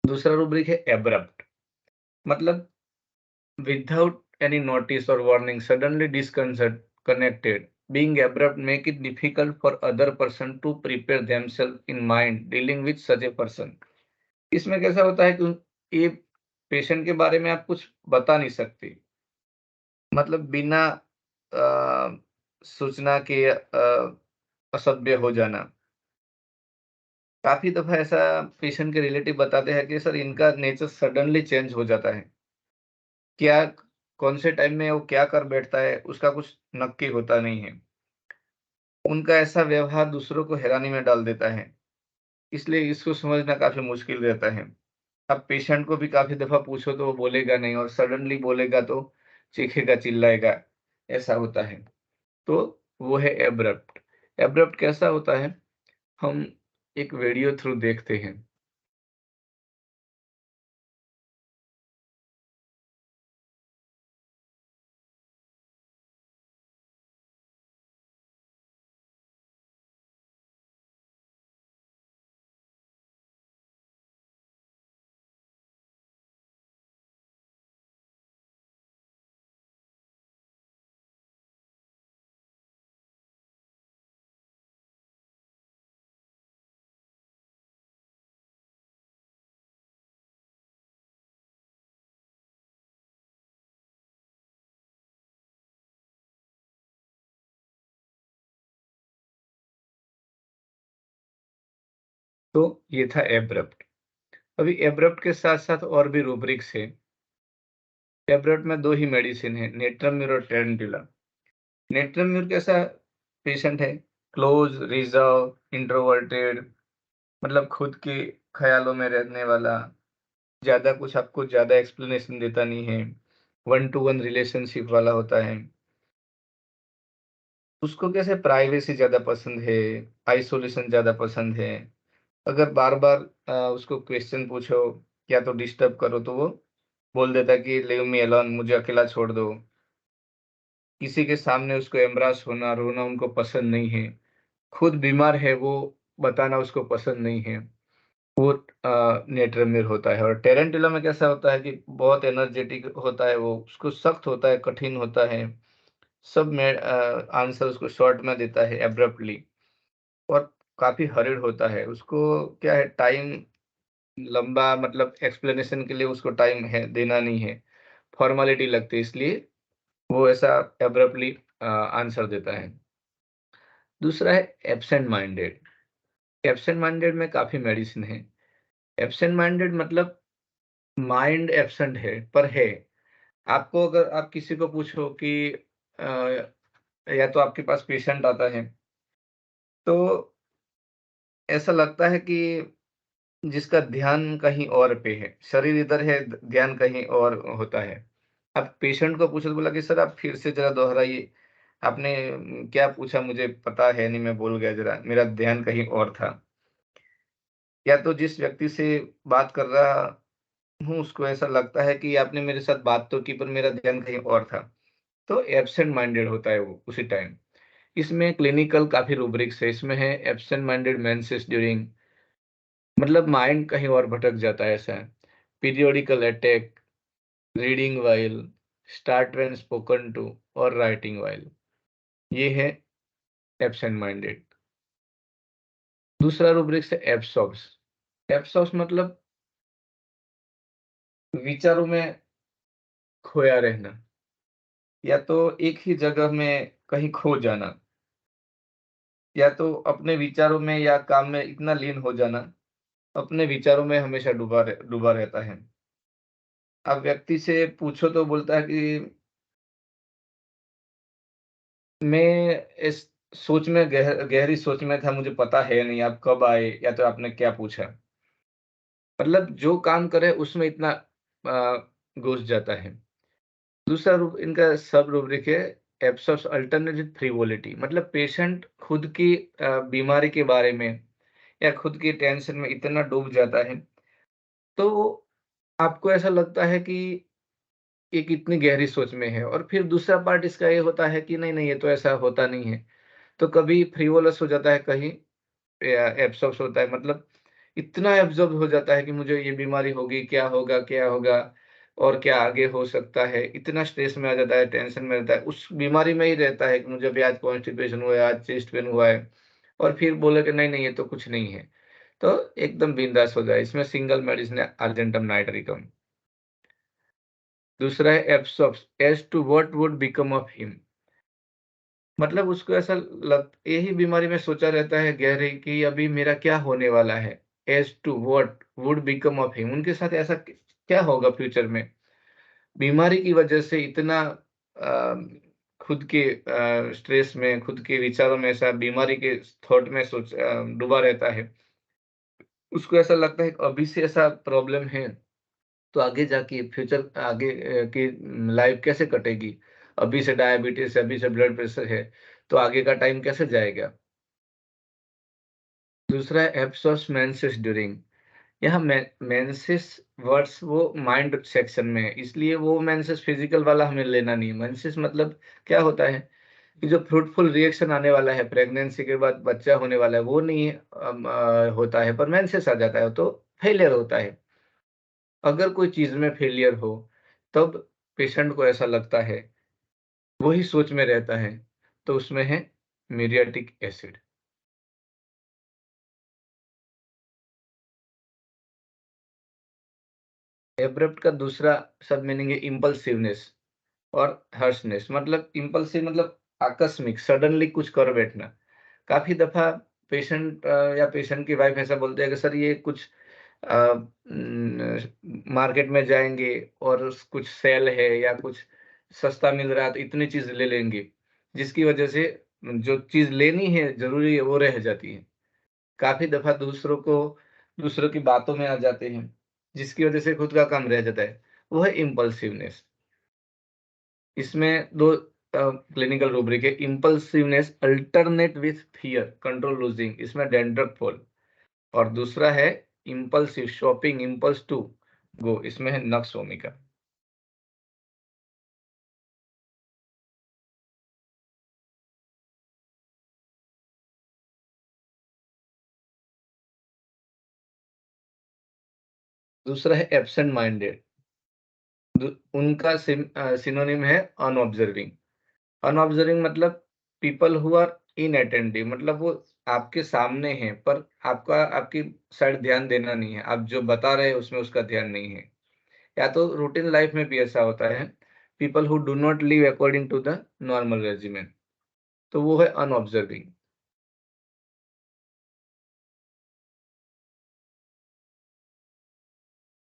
दूसरा रूब्रिक है एब्रप्ट, मतलब विदाउट एनी नोटिस और warning suddenly disconcert connected, being abrupt make it difficult for other person to prepare themselves in mind dealing with such a person। इसमें कैसा होता है कि ये पेशेंट के बारे में आप कुछ बता नहीं सकते, मतलब बिना सूचना के असभ्य हो जाना। काफ़ी दफ़ा ऐसा पेशेंट के रिलेटिव बताते हैं कि सर इनका नेचर सडनली चेंज हो जाता है। क्या कौन से टाइम में वो क्या कर बैठता है, उसका कुछ नक्की होता नहीं है। उनका ऐसा व्यवहार दूसरों को हैरानी में डाल देता है, इसलिए इसको समझना काफ़ी मुश्किल रहता है। अब पेशेंट को भी काफ़ी दफ़ा पूछो तो वो बोलेगा नहीं और सडनली बोलेगा तो चीखेगा, चिल्लाएगा, ऐसा होता है। तो वो है एब्रप्ट। एब्रप्ट कैसा होता है? हम एक वीडियो थ्रू देखते हैं। तो ये था एब्रप्ट। अभी एब्रप्ट के साथ-साथ और भी रूब्रिक्स हैं। एब्रप्ट में 2 ही मेडिसिन है, नेट्रम्यूर और टेरेंटिला। नेट्रम्यूर कैसा पेशेंट है? क्लोज़, रिज़र्व, इंट्रोवर्टेड, मतलब खुद के ख़्यालों में रहने वाला, ज़्यादा कुछ आपको ज़्यादा एक्सप्लेनेशन देता नहीं है, वन टू वन रिलेशनशिप वाला होता है। उसको कैसे प्राइवेसी ज़्यादा पसंद है, आइसोलेशन ज़्यादा पसंद है। अगर बार-बार उसको क्वेश्चन पूछो या तो डिस्टर्ब करो तो वो बोल देता है कि लीव मी अलोन, मुझे अकेला छोड़ दो। किसी के सामने उसको एम्बैरेस होना, रोना उनको पसंद नहीं है। खुद बीमार है वो बताना उसको पसंद नहीं है। वो नेट्रमिर होता है और टेरेंटिला में कैसा होता है कि बहुत एनर्जेटिक होता है वो, उसको सख्त होता है, कठिन होता है। सब में आंसर उसको शॉर्ट में देता है एब्रप्टली और काफ़ी हरिड होता है। उसको क्या है टाइम लंबा मतलब एक्सप्लेनेशन के लिए उसको टाइम है देना नहीं है, फॉर्मेलिटी लगती है इसलिए वो ऐसा एब्रप्टली आंसर देता है। दूसरा है एब्सेंट माइंडेड। एब्सेंट माइंडेड में काफ़ी मेडिसिन है। एब्सेंट माइंडेड मतलब माइंड एब्सेंट है, पर है। आपको अगर आप किसी को पूछो कि अ, या तो आपके पास पेशेंट आता है, तो ऐसा लगता है कि जिसका ध्यान कहीं और पे है, शरीर इधर है, ध्यान कहीं और होता है। अब पेशेंट को पूछो तो बोला कि सर आप फिर से ज़रा दोहराइए, आपने क्या पूछा मुझे पता है नहीं, मैं भूल गया ज़रा, मेरा ध्यान कहीं और था। या तो जिस व्यक्ति से बात कर रहा हूँ, उसको ऐसा लगता है कि आपने मेरे साथ बात तो की पर मेरा ध्यान कहीं और था। तो एब्सेंट माइंडेड होता है वो उसी टाइम। इसमें क्लिनिकल काफ़ी रूब्रिक्स है, इसमें है एब्सेंट माइंडेड मेंसेस ड्यूरिंग, मतलब माइंड कहीं और भटक जाता है ऐसा है। Periodical attack, reading while, start when spoken to और राइटिंग व्हाइल, ये है एब्सेंट माइंडेड। दूसरा रूब्रिक्स है एब्सॉर्ब्स। एब्सॉर्ब्स मतलब विचारों में खोया रहना या तो एक ही जगह में कहीं खो जाना या तो अपने विचारों में या काम में इतना लीन हो जाना, अपने विचारों में हमेशा डूबा रहता है। अब व्यक्ति से पूछो तो बोलता है कि मैं इस सोच में गहरी सोच में था, मुझे पता है नहीं आप कब आए या तो आपने क्या पूछा। मतलब जो काम करे उसमें इतना घुस जाता है। दूसरा इनका सब रूब्रिक है एब्सॉर्ब्स अल्टरनेटिव फ्रिवोलिटी, मतलब पेशेंट खुद की बीमारी के बारे में या खुद की टेंशन में इतना डूब जाता है, तो आपको ऐसा लगता है कि ये कितनी गहरी सोच में है और फिर दूसरा पार्ट इसका ये होता है कि नहीं, नहीं ये तो ऐसा होता नहीं है। तो कभी फ्रिवोलस हो जाता है, कहीं या एब्सॉर्ब्स होता है, मतलब इतना एब्ज़ॉर्ब हो जाता है कि मुझे ये बीमारी होगी, क्या होगा और क्या आगे हो सकता है। इतना स्ट्रेस में आ जाता है, टेंशन में रहता है, उस बीमारी में ही रहता है कि मुझे अभी आज कॉन्स्टिपेशन हुआ है, आज चेस्ट पेन हुआ है और फिर बोले कि नहीं, नहीं ये तो कुछ नहीं है। तो एकदम बिंदास हो जाए, इसमें सिंगल मेडिसिन है अर्जेंटम नाइट्रिकम। दूसरा है absorbs as to what would become of him. मतलब उसको ऐसा लग यही बीमारी में सोचा रहता है गहरे कि अभी मेरा क्या होने वाला है? As to what would become of him, उनके साथ ऐसा क्या होगा फ्यूचर में? बीमारी की वजह से इतना खुद के स्ट्रेस में, खुद के विचारों में ऐसा बीमारी के थॉट में डूबा रहता है। उसको ऐसा लगता है कि अभी से ऐसा प्रॉब्लम है, तो आगे जाके फ्यूचर आगे की लाइफ कैसे कटेगी? अभी से डायबिटीज़ है, अभी से ब्लड प्रेशर है, तो आगे का टाइम कैसे जाएगा? दूसरा है एब्सॉर्ब्स मेंसेस ड्यूरिंग। यहाँ मेंसेस वर्ड्स वो माइंड सेक्शन में है, इसलिए वो मेंसेस फिजिकल वाला हमें लेना नहीं है। मेंसेस मतलब क्या होता है कि जो फ्रूटफुल रिएक्शन आने वाला है, प्रेगनेंसी के बाद बच्चा होने वाला है, वो नहीं होता है, पर मेंसेस आ जाता है, तो फेलियर होता है। अगर कोई चीज़ में फेलियर हो, तब पेशेंट को ऐसा लगता है, वही सोच में रहता है, तो उसमें है म्यूरियाटिक एसिड। एब्रप्ट का दूसरा सब मीनिंग है इम्पल्सिवनेस और हर्शनेस। मतलब इम्पल्सिव मतलब आकस्मिक, सडनली कुछ कर बैठना। काफ़ी दफ़ा पेशेंट या पेशेंट की वाइफ़ ऐसा बोलते हैं कि सर ये कुछ मार्केट में जाएँगे और कुछ सेल है या कुछ सस्ता मिल रहा है तो इतनी चीज़ ले लेंगे, जिसकी वजह से जो चीज़ लेनी है, ज़रूरी है, वो रह जाती है। काफ़ी दफ़ा दूसरों की बातों में आ जाते हैं, जिसकी वजह से खुद का काम रह जाता है। वो है इम्पल्सिवनेस। इसमें 2 क्लिनिकल रूब्रिक है, impulsiveness alternate with fear, control losing, इसमें डैंड्रफ फॉल और दूसरा है impulsive shopping, impulse to go, इसमें है नक्स ओमिका। दूसरा है एब्सेंट माइंडेड, उनका सिनोनिम है अनऑब्जर्विंग। अनऑब्जर्विंग मतलब पीपल हू आर इनअटेंटिव, मतलब वो आपके सामने हैं पर आपकी साइड ध्यान देना नहीं है। आप जो बता रहे हैं उसमें उसका ध्यान नहीं है। या तो रूटीन लाइफ में भी ऐसा होता है, people who do not live according to the normal regimen, तो वो है अनऑब्जर्विंग।